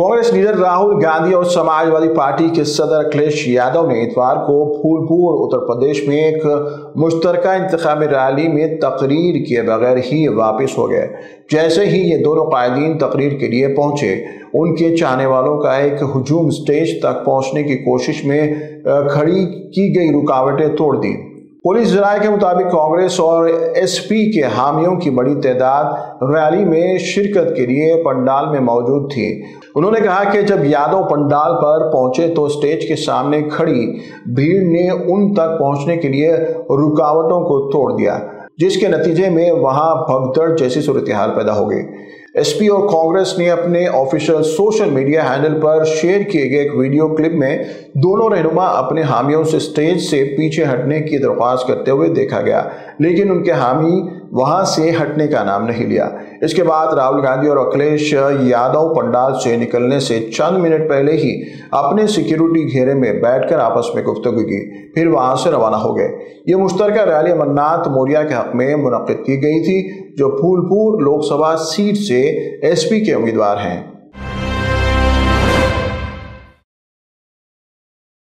Congress leader Rahul Gandhi और Samajwadi party के सदर अखिलेश यादव ने इतवार को फूलपुर उत्तर प्रदेश में एक मुश्तरका इंतखाबी रैली में तकरीर किए बगैर ही वापस हो गए। जैसे ही ये दोनों कायदीन तकरीर के लिए पहुंचे, उनके चाहने वालों का एक हुजूम स्टेज तक पहुंचने की कोशिश में खड़ी की गई रुकावटें तोड़ दी। पुलिस जराये के मुताबिक कांग्रेस और एसपी के हामियों की बड़ी तादाद रैली में शिरकत के लिए पंडाल में मौजूद थी। उन्होंने कहा कि जब यादव पंडाल पर पहुंचे तो स्टेज के सामने खड़ी भीड़ ने उन तक पहुंचने के लिए रुकावटों को तोड़ दिया, जिसके नतीजे में वहां भगदड़ जैसी सूरत-ए-हाल पैदा हो गई। एसपी और कांग्रेस ने अपने ऑफिशियल सोशल मीडिया हैंडल पर शेयर किए गए एक वीडियो क्लिप में दोनों रहनुमा अपने हामियों से स्टेज से पीछे हटने की दरख्वास्त करते हुए देखा गया, लेकिन उनके हामी वहां से हटने का नाम नहीं लिया। इसके बाद राहुल गांधी और अखिलेश यादव पंडाल से निकलने से चंद मिनट पहले ही अपने सिक्योरिटी घेरे में बैठकर आपस में गुफ्तगू की, फिर वहां से रवाना हो गए। ये मुश्तरका रैली अमरनाथ मौर्य के हक में मुनक्किद की गई थी, जो फूलपुर लोकसभा सीट से एसपी के उम्मीदवार हैं।